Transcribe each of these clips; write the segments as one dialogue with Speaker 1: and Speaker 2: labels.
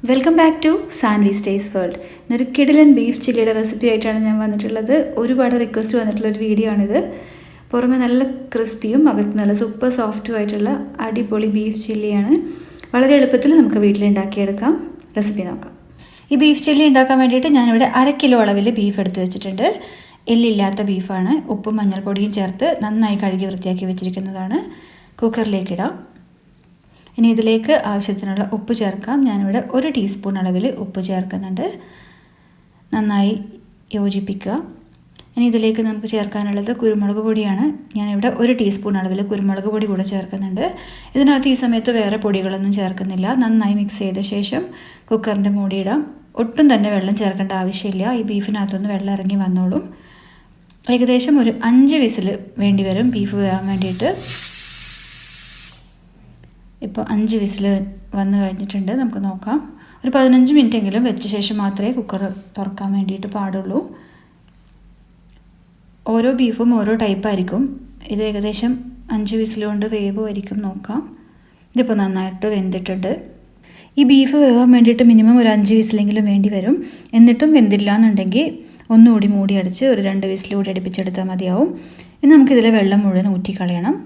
Speaker 1: Welcome back to Sanvi's taste world. ഒരു കിടിലൻ beef ചില്ലിയുടെ recipe ആയിട്ടാണ് ഞാൻ വന്നിട്ടുള്ളത്. ഒരുപാട് റിക്വസ്റ്റ് വന്നിട്ടുള്ള ഒരു വീഡിയോ ആണിത്. പുറമെ നല്ല ക്രിസ്പിയും അകത്ത് നല്ല സൂപ്പർ സോഫ്റ്റും ആയിട്ടുള്ള അടിപൊളി ബീഫ് ചില്ലിയാണ്. വളരെ എളുപ്പത്തിൽ നമുക്ക് വീട്ടിലുണ്ടാക്കിയെടുക്കാം. റെസിപ്പി നോക്കാം. ഈ ബീഫ് ചില്ലി ഉണ്ടാക്കാൻ വേണ്ടിയിട്ട് ഞാനിവിടെ 1/2 കിലോ അളവിൽ ബീഫ് എടുത്ത് വെച്ചിട്ടുണ്ട്. എല്ലില്ലാത്ത ബീഫാണ്. ഉപ്പും മഞ്ഞൾപ്പൊടിയും ചേർത്ത് നന്നായി കഴുകി വൃത്തിയാക്കി വെച്ചിരിക്കുന്നതാണ്. കുക്കറിലേക്ക് ഇടാം. ഇനി ഇതിലേക്ക് ആവശ്യത്തിനുള്ള ഉപ്പ് ചേർക്കാം. ഞാനിവിടെ 1 ടീസ്പൂൺ അളവിൽ ഉപ്പ് ചേർക്കുന്നുണ്ട്. നന്നായി യോജിപ്പിക്കുക. ഇനി ഇതിലേക്ക് നമുക്ക് ചേർക്കാനുള്ളത് കുരുമുളക് പൊടിയാണ്. ഞാനിവിടെ 1 ടീസ്പൂൺ അളവിൽ കുരുമുളക് പൊടി കൂടെ ചേർക്കുന്നുണ്ട്. ഇതിനകത്ത് ഈ സമയത്ത് വേറെ പൊടികളൊന്നും ചേർക്കുന്നില്ല. നന്നായി മിക്സ് ചെയ്ത ശേഷം കുക്കറിൻ്റെ മൂടിയിടാം. ഒട്ടും തന്നെ വെള്ളം ചേർക്കേണ്ട ആവശ്യമില്ല. ഈ ബീഫിനകത്തൊന്ന് വെള്ളം ഇറങ്ങി വന്നോളും. ഏകദേശം ഒരു 5 വിസിൽ വേണ്ടി വരും ബീഫ് വേകാൻ വേണ്ടിയിട്ട്. ഇപ്പോൾ 5 വിസിൽ വന്നു കഴിഞ്ഞിട്ടുണ്ട്. നമുക്ക് നോക്കാം. ഒരു 15 മിനിറ്റെങ്കിലും വെച്ച ശേഷം മാത്രമേ കുക്കർ തുറക്കാൻ വേണ്ടിയിട്ട് പാടുള്ളൂ. ഓരോ ബീഫും ഓരോ ടൈപ്പായിരിക്കും. ഇത് ഏകദേശം 5 വിസിൽ കൊണ്ട് വേവുമായിരിക്കും. നോക്കാം. ഇതിപ്പോൾ നന്നായിട്ട് വെന്തിട്ടുണ്ട്. ഈ ബീഫ് വേവാൻ വേണ്ടിയിട്ട് മിനിമം ഒരു 5 വിസിലെങ്കിലും വേണ്ടി വരും. എന്നിട്ടും വെന്തില്ല എന്നുണ്ടെങ്കിൽ ഒന്നുകൂടി മൂടി അടിച്ച് ഒരു 2 വിസിൽ കൂടി അടുപ്പിച്ചെടുത്താൽ മതിയാവും. ഇനി നമുക്കിതിലെ വെള്ളം മുഴുവൻ ഊറ്റിക്കളയണം.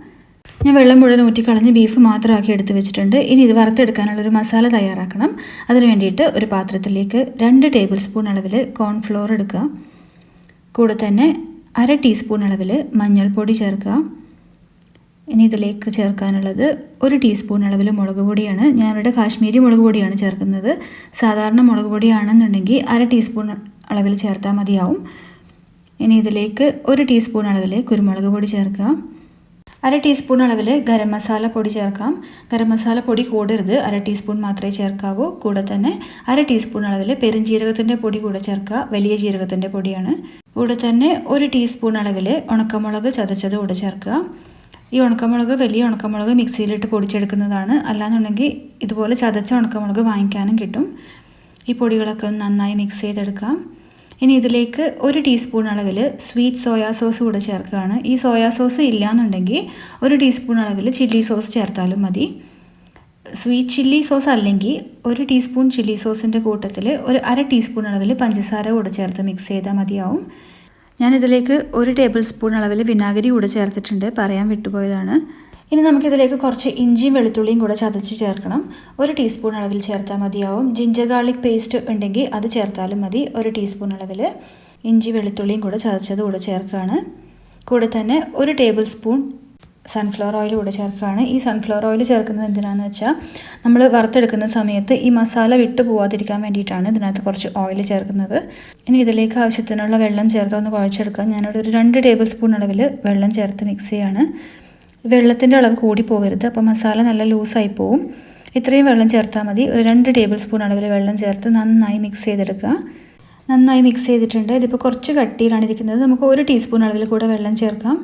Speaker 1: ഞാൻ വെള്ളം മുഴുവൻ ഊറ്റിക്കളഞ്ഞ് ബീഫ് മാത്രമാക്കി എടുത്ത് വെച്ചിട്ടുണ്ട്. ഇനി ഇത് വറുത്തെടുക്കാനുള്ളൊരു മസാല തയ്യാറാക്കണം. അതിന് വേണ്ടിയിട്ട് ഒരു പാത്രത്തിലേക്ക് 2 ടേബിൾ സ്പൂൺ അളവിൽ കോൺഫ്ലോർ എടുക്കുക. കൂടെ തന്നെ 1/2 ടീസ്പൂൺ അളവിൽ മഞ്ഞൾപ്പൊടി ചേർക്കുക. ഇനി ഇതിലേക്ക് ചേർക്കാനുള്ളത് 1 ടീസ്പൂൺ അളവിൽ മുളക് പൊടിയാണ്. ഞാനിവിടെ കാശ്മീരി മുളക് പൊടിയാണ് ചേർക്കുന്നത്. സാധാരണ മുളക് പൊടിയാണെന്നുണ്ടെങ്കിൽ 1/2 ടീസ്പൂൺ അളവിൽ ചേർത്താൽ മതിയാവും. ഇനി ഇതിലേക്ക് 1 ടീസ്പൂൺ അളവിൽ കുരുമുളക് പൊടി ചേർക്കുക. 1/2 ടീസ്പൂൺ അളവിൽ ഗരം മസാല പൊടി ചേർക്കാം. ഗരം മസാല പൊടി കൂടരുത്. 1/2 ടീസ്പൂൺ മാത്രമേ ചേർക്കാവൂ. കൂടെ തന്നെ 1/2 ടീസ്പൂൺ അളവിൽ പെരുംജീരകത്തിൻ്റെ പൊടി കൂടെ ചേർക്കുക. വലിയ ജീരകത്തിൻ്റെ പൊടിയാണ്. കൂടെ തന്നെ 1 ടീസ്പൂൺ അളവിൽ ഉണക്കമുളക് ചതച്ചത് കൂടെ ചേർക്കുക. ഈ ഉണക്കമുളക് വലിയ ഉണക്കമുളക് മിക്സിയിലിട്ട് പൊടിച്ചെടുക്കുന്നതാണ്. അല്ലാന്നുണ്ടെങ്കിൽ ഇതുപോലെ ചതച്ച ഉണക്കമുളക് വാങ്ങിക്കാനും കിട്ടും. ഈ പൊടികളൊക്കെ ഒന്ന് നന്നായി മിക്സ് ചെയ്തെടുക്കാം. ഇനി ഇതിലേക്ക് 1 ടീസ്പൂൺ അളവിൽ സ്വീറ്റ് സോയാ സോസ് കൂടെ ചേർക്കുകയാണ്. ഈ സോയാ സോസ് ഇല്ലയെന്നുണ്ടെങ്കിൽ 1 ടീസ്പൂൺ അളവിൽ ചില്ലി സോസ് ചേർത്താലും മതി. സ്വീറ്റ് ചില്ലി സോസ് അല്ലെങ്കിൽ 1 ടീസ്പൂൺ ചില്ലി സോസിൻ്റെ കൂട്ടത്തിൽ ഒരു 1/2 ടീസ്പൂൺ അളവിൽ പഞ്ചസാര കൂടെ ചേർത്ത് മിക്സ് ചെയ്താൽ മതിയാവും. ഞാനിതിലേക്ക് 1 ടേബിൾ സ്പൂൺ അളവിൽ വിനാഗിരി കൂടെ ചേർത്തിട്ടുണ്ട്. പറയാൻ വിട്ടുപോയതാണ്. ഇനി നമുക്കിതിലേക്ക് കുറച്ച് ഇഞ്ചിയും വെളുത്തുള്ളിയും കൂടെ ചതച്ച് ചേർക്കണം. 1 ടീസ്പൂൺ അളവിൽ ചേർത്താൽ മതിയാവും. ജിഞ്ചർ ഗാർലിക് പേസ്റ്റ് ഉണ്ടെങ്കിൽ അത് ചേർത്താലും മതി. 1 ടീസ്പൂൺ അളവിൽ ഇഞ്ചി വെളുത്തുള്ളിയും കൂടെ ചതച്ചത് കൂടെ ചേർക്കുകയാണ്. കൂടെ തന്നെ 1 ടേബിൾ സ്പൂൺ സൺഫ്ലവർ ഓയിൽ കൂടെ ചേർക്കുകയാണ്. ഈ സൺഫ്ലവർ ഓയിൽ ചേർക്കുന്നത് എന്തിനാണെന്ന് വെച്ചാൽ നമ്മൾ വറുത്തെടുക്കുന്ന സമയത്ത് ഈ മസാല വിട്ടു പോവാതിരിക്കാൻ വേണ്ടിയിട്ടാണ് ഇതിനകത്ത് കുറച്ച് ഓയിൽ ചേർക്കുന്നത്. ഇനി ഇതിലേക്ക് ആവശ്യത്തിനുള്ള വെള്ളം ചേർത്ത് ഒന്ന് കുഴച്ചെടുക്കാം. ഞാനിവിടെ ഒരു 2 ടേബിൾ സ്പൂൺ അളവിൽ വെള്ളം ചേർത്ത് മിക്സ് ചെയ്യാണ്. വെള്ളത്തിൻ്റെ അളവ് കൂടി പോകരുത്. അപ്പോൾ മസാല നല്ല ലൂസായി പോവും. ഇത്രയും വെള്ളം ചേർത്താൽ മതി. ഒരു 2 ടേബിൾ സ്പൂൺ അളവിൽ വെള്ളം ചേർത്ത് നന്നായി മിക്സ് ചെയ്തെടുക്കുക. നന്നായി മിക്സ് ചെയ്തിട്ടുണ്ട്. ഇതിപ്പോൾ കുറച്ച് കട്ടിയിലാണ് ഇരിക്കുന്നത്. നമുക്ക് 1 ടീസ്പൂൺ അളവിൽ കൂടെ വെള്ളം ചേർക്കാം.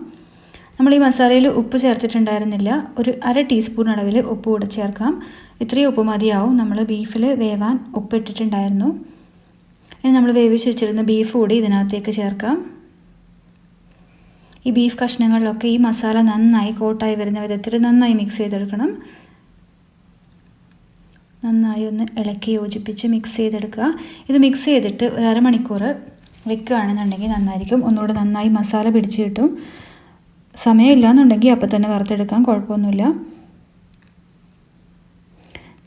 Speaker 1: നമ്മൾ ഈ മസാലയിൽ ഉപ്പ് ചേർത്തിട്ടുണ്ടായിരുന്നില്ല. ഒരു 1/2 ടീസ്പൂൺ അളവിൽ ഉപ്പ് കൂടെ ചേർക്കാം. ഇത്രയും ഉപ്പ് മതിയാവും. നമ്മൾ ബീഫിൽ വേവാൻ ഉപ്പ് ഇട്ടിട്ടുണ്ടായിരുന്നു. ഇനി നമ്മൾ വേവിച്ച് വെച്ചിരുന്ന ബീഫ് കൂടി ഇതിനകത്തേക്ക് ചേർക്കാം. ഈ ബീഫ് കഷ്ണങ്ങളിലൊക്കെ ഈ മസാല നന്നായി കോട്ടായി വരുന്ന വിധത്തിൽ നന്നായി മിക്സ് ചെയ്തെടുക്കണം. നന്നായി ഒന്ന് ഇളക്കി യോജിപ്പിച്ച് മിക്സ് ചെയ്തെടുക്കുക. ഇത് മിക്സ് ചെയ്തിട്ട് ഒരു അരമണിക്കൂർ വെക്കുകയാണെന്നുണ്ടെങ്കിൽ നന്നായിരിക്കും. ഒന്നുകൂടെ നന്നായി മസാല പിടിച്ച് കിട്ടും. സമയമില്ല എന്നുണ്ടെങ്കിൽ അപ്പം തന്നെ വറുത്തെടുക്കാം, കുഴപ്പമൊന്നുമില്ല.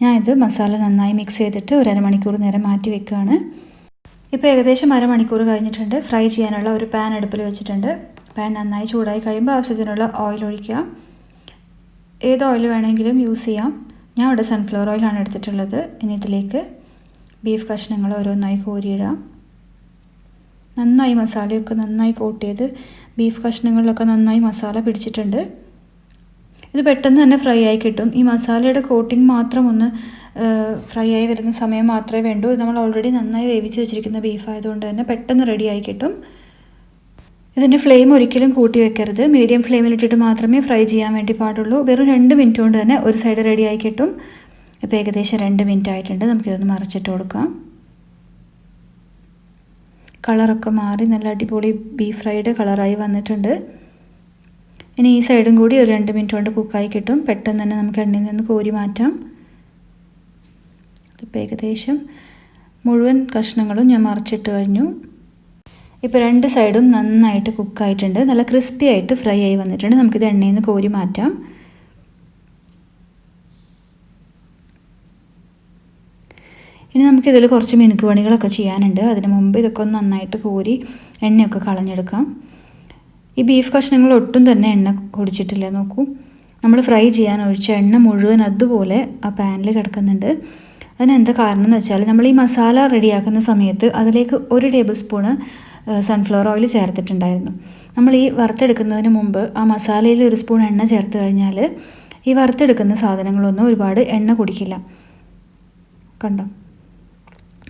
Speaker 1: ഞാനിത് മസാല നന്നായി മിക്സ് ചെയ്തിട്ട് ഒരു അരമണിക്കൂർ നേരം മാറ്റി വെക്കുകയാണ്. ഇപ്പോൾ ഏകദേശം അരമണിക്കൂർ കഴിഞ്ഞിട്ടുണ്ട്. ഫ്രൈ ചെയ്യാനുള്ള ഒരു പാൻ അടുപ്പിൽ വെച്ചിട്ടുണ്ട്. പാൻ നന്നായി ചൂടായി കഴിയുമ്പോൾ ആവശ്യത്തിനുള്ള ഓയിൽ ഒഴിക്കുക. ഏത് ഓയിൽ വേണമെങ്കിലും യൂസ് ചെയ്യാം. ഞാൻ ഇവിടെ സൺഫ്ലവർ ഓയിലാണ് എടുത്തിട്ടുള്ളത്. ഇനി ഇതിലേക്ക് ബീഫ് കഷ്ണങ്ങൾ ഓരോന്നായി കോരിയിടാം. നന്നായി മസാലയൊക്കെ നന്നായി കോട്ട് ചെയ്ത് ബീഫ് കഷ്ണങ്ങളിലൊക്കെ നന്നായി മസാല പിടിച്ചിട്ടുണ്ട്. ഇത് പെട്ടെന്ന് തന്നെ ഫ്രൈ ആയി കിട്ടും. ഈ മസാലയുടെ കോട്ടിങ് മാത്രം ഒന്ന് ഫ്രൈ ആയി വരുന്ന സമയം മാത്രമേ വേണ്ടൂ. ഇത് നമ്മൾ ഓൾറെഡി നന്നായി വേവിച്ച് വെച്ചിരിക്കുന്ന ബീഫ് ആയതുകൊണ്ട് തന്നെ പെട്ടെന്ന് റെഡി ആയി കിട്ടും. ഇതിൻ്റെ ഫ്ലെയിം ഒരിക്കലും കൂട്ടി വെക്കരുത്. മീഡിയം ഫ്ലെയിമിലിട്ടിട്ട് മാത്രമേ ഫ്രൈ ചെയ്യാൻ വേണ്ടി പാടുള്ളൂ. വെറും 2 മിനിറ്റ് കൊണ്ട് തന്നെ ഒരു സൈഡ് റെഡി ആയി കിട്ടും. ഇപ്പോൾ ഏകദേശം 2 മിനിറ്റ് ആയിട്ടുണ്ട്. നമുക്കിതൊന്ന് മറിച്ചിട്ട് കൊടുക്കാം. കളറൊക്കെ മാറി നല്ല അടിപൊളി ബീഫ് ഫ്രൈഡ് കളറായി വന്നിട്ടുണ്ട്. ഇനി ഈ സൈഡും കൂടി ഒരു 2 മിനിറ്റ് കൊണ്ട് കുക്കായി കിട്ടും. പെട്ടെന്ന് തന്നെ നമുക്ക് എണ്ണയിൽ നിന്ന് കോരി മാറ്റാം. ഇതിപ്പോൾ ഏകദേശം മുഴുവൻ കഷ്ണങ്ങളും ഞാൻ മറിച്ചിട്ട് കഴിഞ്ഞു. ഇപ്പോൾ 2 സൈഡും നന്നായിട്ട് കുക്കായിട്ടുണ്ട്, നല്ല ക്രിസ്പി ആയിട്ട് ഫ്രൈ ആയി വന്നിട്ടുണ്ട്. നമുക്കിത് എണ്ണയിൽ നിന്ന് കോരി മാറ്റാം. ഇനി നമുക്കിതിൽ കുറച്ച് മിനുക്ക് പണികളൊക്കെ ചെയ്യാനുണ്ട്. അതിന് മുമ്പ് ഇതൊക്കെ ഒന്ന് നന്നായിട്ട് കോരി എണ്ണയൊക്കെ കളഞ്ഞെടുക്കാം. ഈ ബീഫ് കഷ്ണങ്ങൾ ഒട്ടും തന്നെ എണ്ണ കുടിച്ചിട്ടില്ല. നോക്കൂ, നമ്മൾ ഫ്രൈ ചെയ്യാൻ ഒഴിച്ച എണ്ണ മുഴുവൻ അതുപോലെ ആ പാനിൽ കിടക്കുന്നുണ്ട്. അതിനെന്താ കാരണം എന്ന് വെച്ചാൽ നമ്മൾ ഈ മസാല റെഡിയാക്കുന്ന സമയത്ത് അതിലേക്ക് 1 ടേബിൾ സ്പൂണ് സൺഫ്ലവർ ഓയിൽ ചേർത്തിട്ടുണ്ടായിരുന്നു. നമ്മൾ ഈ വറുത്തെടുക്കുന്നതിന് മുമ്പ് ആ മസാലയിൽ 1 സ്പൂൺ എണ്ണ ചേർത്ത് കഴിഞ്ഞാൽ ഈ വറുത്തെടുക്കുന്ന സാധനങ്ങളൊന്നും ഒരുപാട് എണ്ണ കുടിക്കില്ല. കണ്ടോ,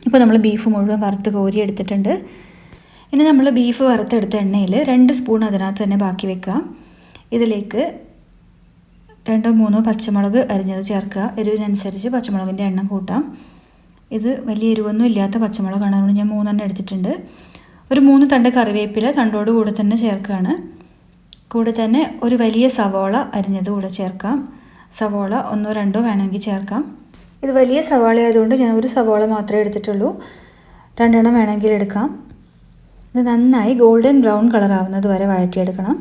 Speaker 1: ഇപ്പോൾ നമ്മൾ ബീഫ് മുഴുവൻ വറുത്ത് കോരി എടുത്തിട്ടുണ്ട്. ഇനി നമ്മൾ ബീഫ് വറുത്തെടുത്ത എണ്ണയിൽ 2 സ്പൂൺ അതിനകത്ത് തന്നെ ബാക്കി വെക്കാം. ഇതിലേക്ക് 2-3 പച്ചമുളക് അരിഞ്ഞത് ചേർക്കുക. എരിവിനനുസരിച്ച് പച്ചമുളകിൻ്റെ എണ്ണം കൂട്ടാം. ഇത് വലിയ എരിവൊന്നും ഇല്ലാത്ത പച്ചമുളകാണ്, അതുകൊണ്ട് ഞാൻ 3 എടുത്തിട്ടുണ്ട്. ഒരു 3 തണ്ട് കറിവേപ്പില തണ്ടോട് കൂടെ തന്നെ ചേർക്കുകയാണ്. കൂടെ തന്നെ ഒരു വലിയ സവാള അരിഞ്ഞത് കൂടെ ചേർക്കാം. സവാള 1-2 വേണമെങ്കിൽ ചേർക്കാം. ഇത് വലിയ സവാള ആയതുകൊണ്ട് ഞാൻ ഒരു സവാള മാത്രമേ എടുത്തിട്ടുള്ളൂ. 2 വേണമെങ്കിൽ എടുക്കാം. ഇത് നന്നായി ഗോൾഡൻ ബ്രൗൺ കളർ ആവുന്നത് വരെ വഴറ്റിയെടുക്കണം.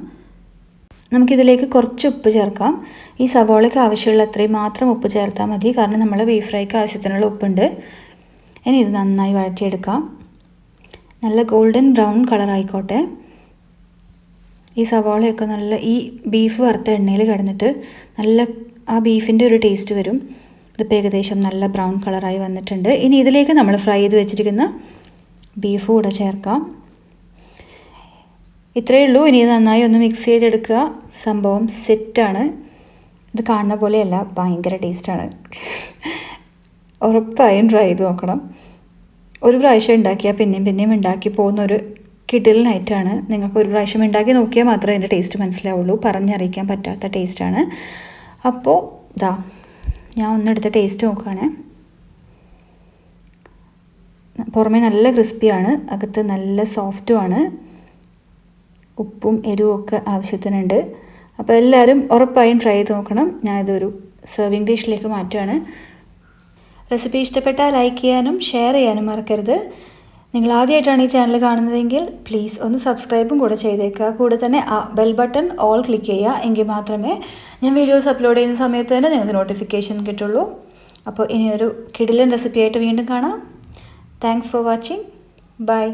Speaker 1: നമുക്കിതിലേക്ക് കുറച്ച് ഉപ്പ് ചേർക്കാം. ഈ സവാളയ്ക്ക് ആവശ്യമുള്ള അത്രയും മാത്രം ഉപ്പ് ചേർത്താൽ മതി, കാരണം നമ്മൾ ബീഫ് ഫ്രൈക്ക് ആവശ്യത്തിനുള്ള ഉപ്പുണ്ട്. ഇനി ഇത് നന്നായി വഴറ്റിയെടുക്കാം. നല്ല ഗോൾഡൻ ബ്രൗൺ കളർ ആയിക്കോട്ടെ. ഈ സവാളയൊക്കെ നല്ല ഈ ബീഫ് വറുത്ത എണ്ണയിൽ കിടന്നിട്ട് നല്ല ആ ബീഫിൻ്റെ ഒരു ടേസ്റ്റ് വരും. ഇതിപ്പോൾ ഏകദേശം നല്ല ബ്രൗൺ കളറായി വന്നിട്ടുണ്ട്. ഇനി ഇതിലേക്ക് നമ്മൾ ഫ്രൈ ചെയ്ത് വെച്ചിരിക്കുന്ന ബീഫ് കൂടെ ചേർക്കാം. ഇത്രയേ ഉള്ളൂ. ഇനി ഇത് നന്നായി ഒന്ന് മിക്സ് ചെയ്തെടുക്കുക. സംഭവം സെറ്റാണ്. ഇത് കാണുന്ന പോലെയല്ല, ഭയങ്കര ടേസ്റ്റാണ്. ഉറപ്പായും ട്രൈ ചെയ്ത് നോക്കണം. ഒരു പ്രാവശ്യം ഉണ്ടാക്കിയാൽ പിന്നെയും ഉണ്ടാക്കി പോകുന്നൊരു കിടിലനായിട്ടാണ്. നിങ്ങൾക്ക് ഒരു പ്രാവശ്യം ഉണ്ടാക്കി നോക്കിയാൽ മാത്രമേ അതിൻ്റെ ടേസ്റ്റ് മനസ്സിലാവുള്ളൂ. പറഞ്ഞറിയിക്കാൻ പറ്റാത്ത ടേസ്റ്റാണ്. അപ്പോൾ ഇതാ ഞാൻ ഒന്നെടുത്ത് ടേസ്റ്റ് നോക്കുകയാണേ. പുറമേ നല്ല ക്രിസ്പിയാണ്, അകത്ത് നല്ല സോഫ്റ്റുമാണ്. ഉപ്പും എരിവും ഒക്കെ ആവശ്യത്തിനുണ്ട്. അപ്പോൾ എല്ലാവരും ഉറപ്പായും ട്രൈ ചെയ്ത് നോക്കണം. ഞാനിതൊരു സെർവിങ് ഡിഷിലേക്ക് മാറ്റുകയാണ്. റെസിപ്പി ഇഷ്ടപ്പെട്ടാൽ ലൈക്ക് ചെയ്യാനും ഷെയർ ചെയ്യാനും മറക്കരുത്. നിങ്ങൾ ആദ്യമായിട്ടാണ് ഈ ചാനൽ കാണുന്നതെങ്കിൽ പ്ലീസ് ഒന്ന് സബ്സ്ക്രൈബും കൂടെ ചെയ്തേക്കുക. കൂടെ തന്നെ ആ ബെൽ ബട്ടൺ ഓൾ ക്ലിക്ക് ചെയ്യുക. എങ്കിൽ മാത്രമേ ഞാൻ വീഡിയോസ് അപ്ലോഡ് ചെയ്യുന്ന സമയത്ത് തന്നെ നിങ്ങൾക്ക് നോട്ടിഫിക്കേഷൻ കിട്ടുള്ളൂ. അപ്പോൾ ഇനിയൊരു കിടിലൻ റെസിപ്പിയായിട്ട് വീണ്ടും കാണാം. Thanks for watching. ബൈ.